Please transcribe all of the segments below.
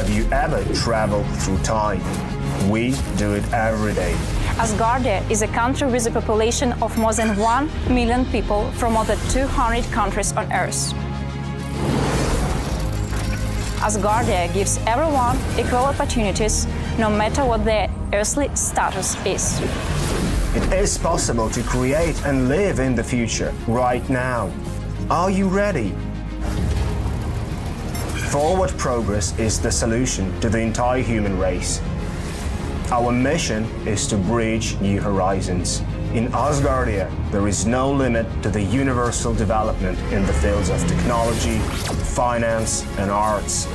Have you ever traveled through time? We do it every day. Asgardia is a country with a population of more than 1 million people from more than 200 countries on Earth. Asgardia gives everyone equal opportunities, no matter what their earthly status is. It is possible to create and live in the future right now. Are you ready? Forward progress is the solution to the entire human race. Our mission is to bridge new horizons. In Asgardia, there is no limit to the universal development in the fields of technology, finance, and arts.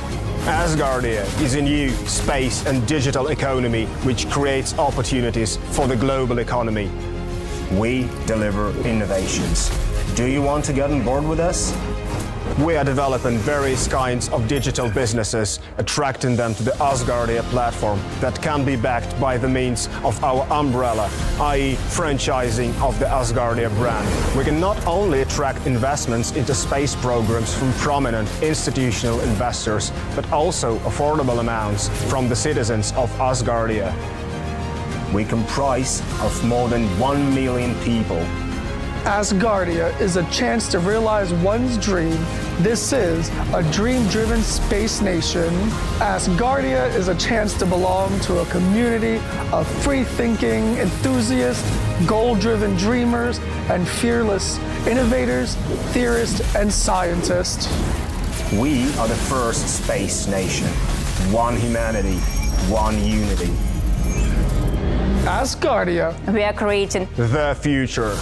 Asgardia is a new space and digital economy which creates opportunities for the global economy. We deliver innovations. Do you want to get on board with us? We are developing various kinds of digital businesses, attracting them to the Asgardia platform that can be backed by the means of our umbrella, i.e. franchising of the Asgardia brand. We can not only attract investments into space programs from prominent institutional investors, but also affordable amounts from the citizens of Asgardia. We comprise of more than 1 million people. Asgardia is a chance to realize one's dream. This is a dream-driven space nation. Asgardia is a chance to belong to a community of free-thinking enthusiasts, goal-driven dreamers, and fearless innovators, theorists, and scientists. We are the first space nation. One humanity, one unity. Asgardia. We are creating The future.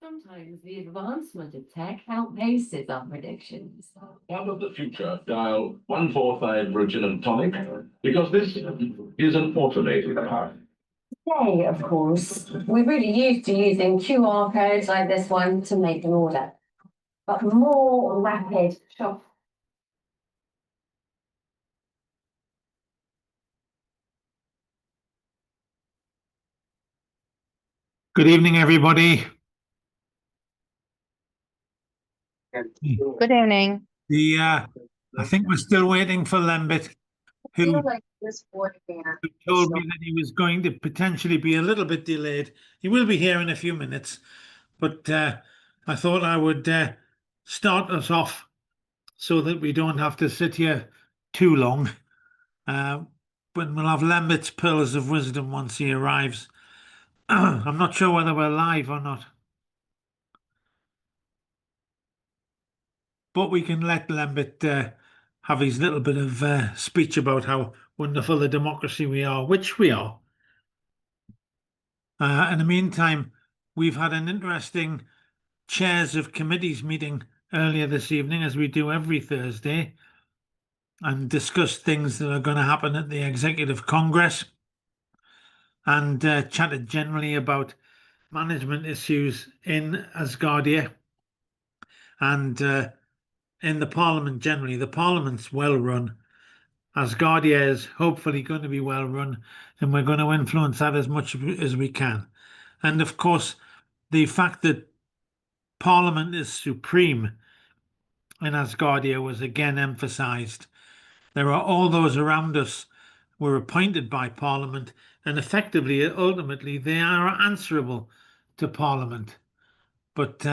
Sometimes the advancement of tech outpaces our predictions. Out of the future, dial 145 Virgin and Tonic, because this is an automated car. Today, of course, we're really used to using QR codes like this one to make an order, but more rapid shop. Good evening, everybody. Good evening. I think we're still waiting for Lembit. who this board there. told me that he was going to potentially be a little bit delayed. He will be here in a few minutes, but I thought I would start us off so that we don't have to sit here too long. When we'll have Lambert's Pearls of Wisdom once he arrives. I'm not sure whether we're live or not. But we can let Lambert have his little bit of speech about how wonderful a democracy we are, which we are. In the meantime, we've had an interesting chairs of committees meeting earlier this evening, as we do every Thursday, and discussed things that are going to happen at the Executive Congress, and chatted generally about management issues in Asgardia and in the Parliament generally. The Parliament's well run. Asgardia is hopefully going to be well run, and we're going to influence that as much as we can. And of course, the fact that Parliament is supreme in Asgardia was again emphasised. There are all those around us were appointed by Parliament, and effectively, ultimately, they are answerable to Parliament. But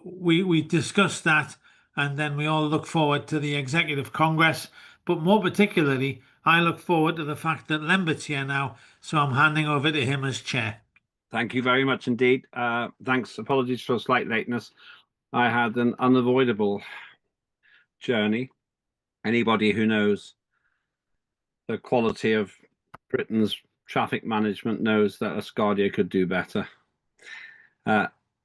we discussed that, and then we all look forward to the Executive Congress. But more particularly, I look forward to the fact that Lembert's here now, so I'm handing over to him as chair. Thank you very much indeed. Thanks. Apologies for a slight lateness. I had an unavoidable journey. Anybody who knows the quality of Britain's traffic management knows that Asgardia could do better.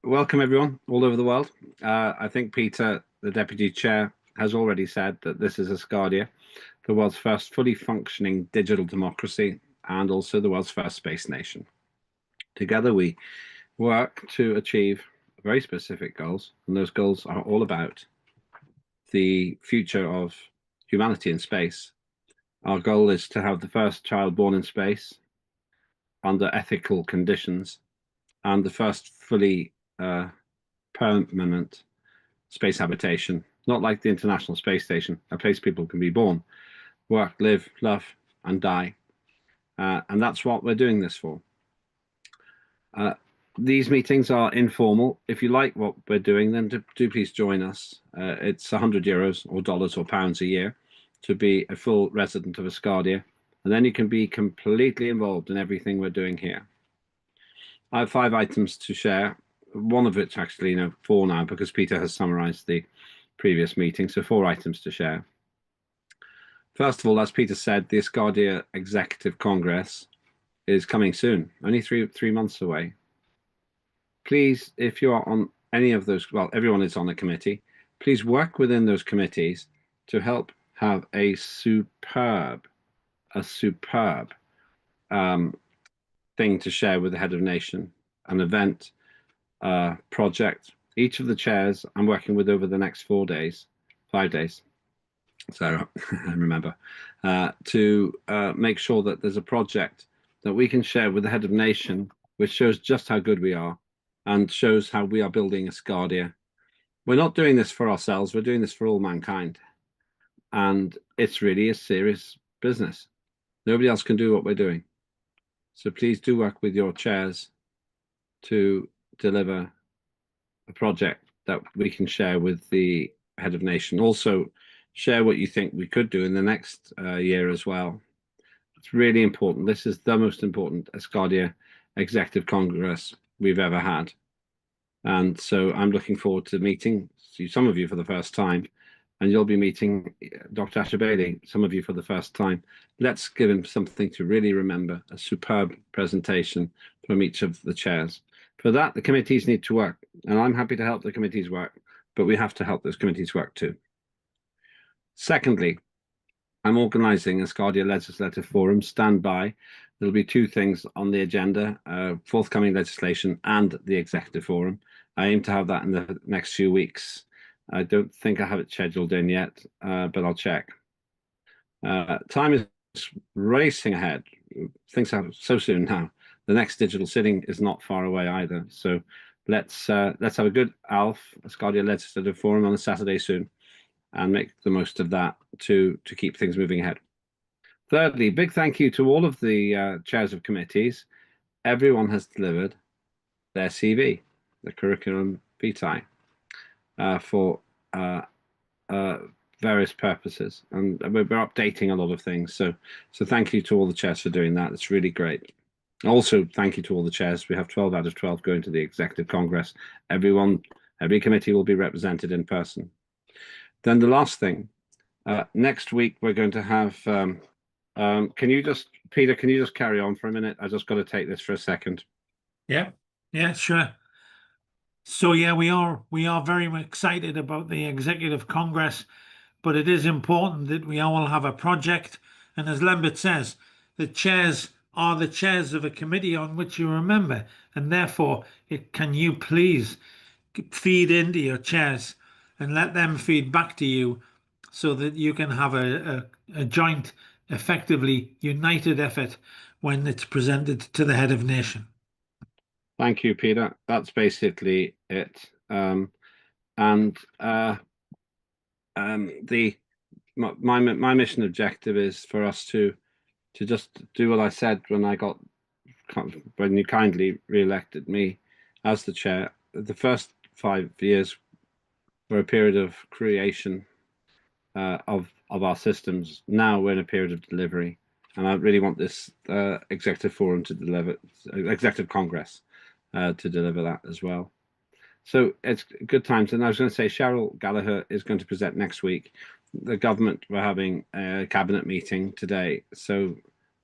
Welcome everyone all over the world. I think Peter, the Deputy Chair, has already said that this is Asgardia, the world's first fully functioning digital democracy and also the world's first space nation. Together we work to achieve very specific goals, and those goals are all about the future of humanity in space. Our goal is to have the first child born in space under ethical conditions and the first fully permanent space habitation, not like the International Space Station, a place people can be born, work, live, love, and die. And that's what we're doing this for. These meetings are informal. If you like what we're doing, then do please join us. It's €100 or dollars or pounds a year to be a full resident of Asgardia, and then you can be completely involved in everything we're doing here. I have 5 items to share, one of which actually, 4 now, because Peter has summarized the previous meeting, so 4 items to share. First of all, as Peter said, the Asgardia Executive Congress is coming soon, only three months away. Please, if you are on any of those, well, everyone is on a committee, please work within those committees to help have a superb thing to share with the head of nation, an event, project. Each of the chairs I'm working with over the next 5 days, so I remember, to make sure that there's a project that we can share with the head of nation, which shows just how good we are and shows how we are building Asgardia. We're not doing this for ourselves, we're doing this for all mankind. And it's really a serious business. Nobody else can do what we're doing. So please do work with your chairs to deliver a project that we can share with the head of nation. Also, share what you think we could do in the next year as well. It's really important. This is the most important Asgardia Executive Congress we've ever had. And so I'm looking forward to meeting some of you for the first time, and you'll be meeting Dr. Asher Bailey, some of you for the first time. Let's give him something to really remember, a superb presentation from each of the chairs. For that, the committees need to work, and I'm happy to help the committees work, but we have to help those committees work too. Secondly, I'm organising a Asgardia Legislative Forum. Stand by. There'll be 2 things on the agenda, forthcoming legislation and the Executive Forum. I aim to have that in the next few weeks. I don't think I have it scheduled in yet, but I'll check. Time is racing ahead. Things happen so soon now. The next digital sitting is not far away either. So let's have a good ALF, Asgardia Legislative Forum, on a Saturday soon, and make the most of that to keep things moving ahead. Thirdly, big thank you to all of the chairs of committees. Everyone has delivered their CV, the curriculum vitae, for various purposes, and we're updating a lot of things. So thank you to all the chairs for doing that. It's really great. Also, thank you to all the chairs. We have 12 out of 12 going to the Executive Congress. Every committee will be represented in person. Then the last thing, next week we're going to have. Can you just, Peter? Can you just carry on for a minute? I just got to take this for a second. Yeah, sure. So yeah, we are very excited about the Executive Congress, but it is important that we all have a project. And as Lambert says, the chairs are the chairs of a committee on which you remember, and therefore, can you please feed into your chairs and let them feed back to you, so that you can have a joint, effectively united effort when it's presented to the head of nation. Thank you, Peter. That's basically it. My mission objective is for us to just do what I said when you kindly re-elected me as the chair. The first 5 years were a period of creation of our systems. Now we're in a period of delivery, and I really want this executive forum to deliver, executive congress to deliver that as well. So it's good times. And I was going to say, Cheryl Gallagher is going to present next week. The government were having a cabinet meeting today, so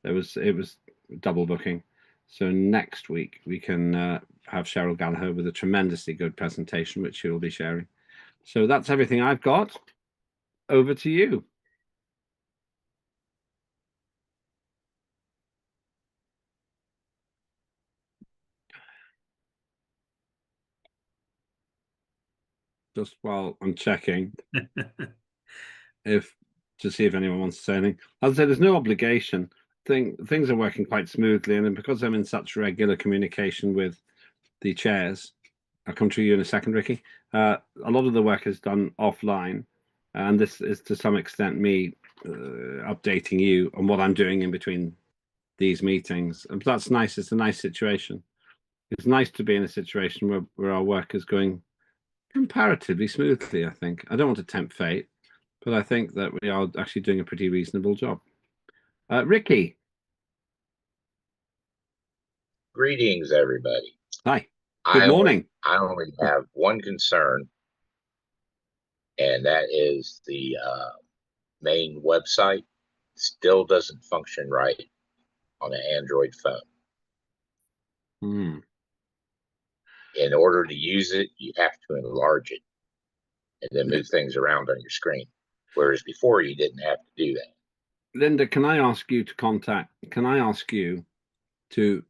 it was double booking. So next week we can have Cheryl Gallagher with a tremendously good presentation, which she will be sharing. So that's everything I've got. Over to you. Just while I'm checking to see if anyone wants to say anything. As I say, there's no obligation. Things are working quite smoothly, and then because I'm in such regular communication with the chairs, I'll come to you in a second, Ricky. A lot of the work is done offline, and this is to some extent me updating you on what I'm doing in between these meetings. And that's nice. It's a nice situation. It's nice to be in a situation where our work is going comparatively smoothly, I think. I don't want to tempt fate, but I think that we are actually doing a pretty reasonable job. Ricky. Greetings, everybody. Hi. Good morning. I only have one concern, and that is the main website still doesn't function right on an Android phone. In order to use it, you have to enlarge it and then move things around on your screen. Whereas before, you didn't have to do that. Linda, can I ask you to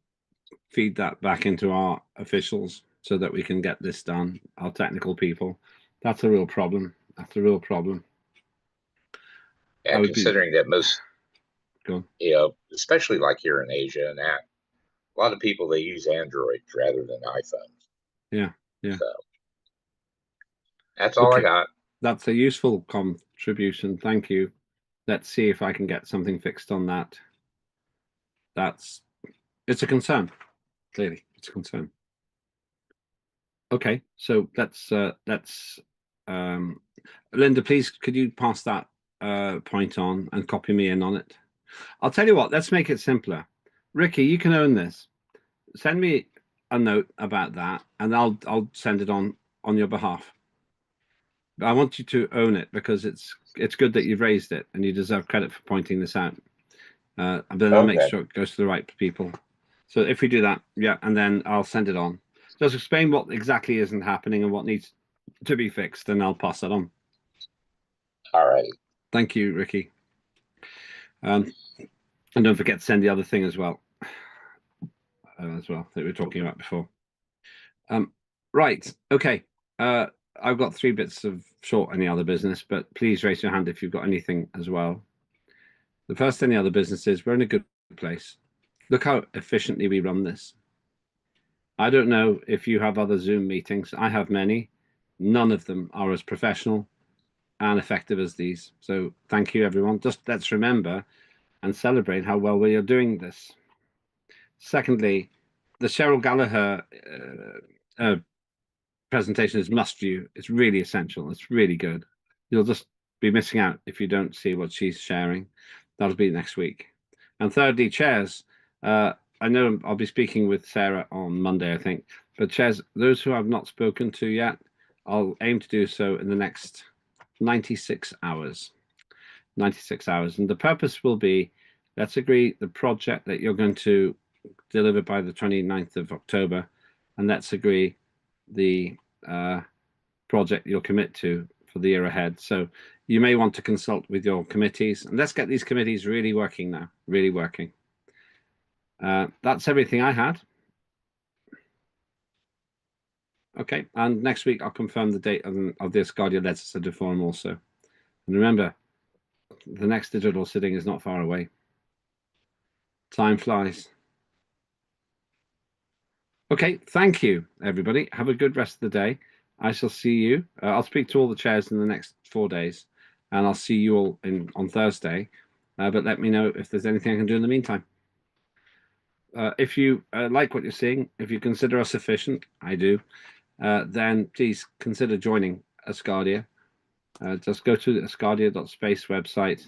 feed that back into our officials so that we can get this done, our technical people? That's a real problem. And considering that most, especially like here in Asia and that, a lot of people, they use Androids rather than iPhones. Yeah. So that's all I got. That's a useful contribution. Thank you. Let's see if I can get something fixed on that. It's a concern. Clearly, it's a concern. Okay, so let's Linda, please, could you pass that point on and copy me in on it? I'll tell you what, let's make it simpler. Ricky, you can own this. Send me a note about that, and I'll send it on your behalf. I want you to own it because it's good that you've raised it, and you deserve credit for pointing this out. But then I'll make sure it goes to the right people. So if we do that, yeah, and then I'll send it on. Just explain what exactly isn't happening and what needs to be fixed, and I'll pass that on. All right. Thank you, Ricky. And don't forget to send the other thing as well. That we were talking about before. Right. Okay. I've got 3 bits of short any other business, but please raise your hand if you've got anything as well. The first any other business is we're in a good place. Look how efficiently we run this. I don't know if you have other Zoom meetings. I have many. None of them are as professional and effective as these. So thank you, everyone. Just let's remember and celebrate how well we are doing this. Secondly, the Cheryl Gallagher presentation is must view. It's really essential. It's really good. You'll just be missing out if you don't see what she's sharing. That'll be next week. And thirdly, chairs. I know I'll be speaking with Sarah on Monday, I think. But chairs, those who I've not spoken to yet, I'll aim to do so in the next 96 hours. 96 hours. And the purpose will be, let's agree the project that you're going to deliver by the 29th of October, and let's agree the project you'll commit to for the year ahead. So you may want to consult with your committees, and let's get these committees really working now, really working. That's everything I had. Okay, and next week I'll confirm the date of the Asgardia Legislative Forum also. And remember, the next digital sitting is not far away. Time flies. Okay, thank you, everybody. Have a good rest of the day. I shall see you. I'll speak to all the chairs in the next 4 days, and I'll see you all on Thursday. But let me know if there's anything I can do in the meantime. If you like what you're seeing, if you consider us efficient, I do, then please consider joining Asgardia. Just go to the asgardia.space website,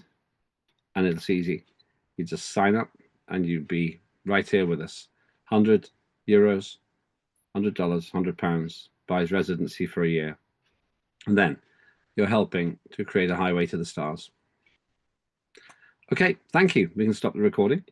and it's easy. You just sign up, and you'd be right here with us. €100, $100, £100 buys residency for a year. And then you're helping to create a highway to the stars. Okay, thank you. We can stop the recording.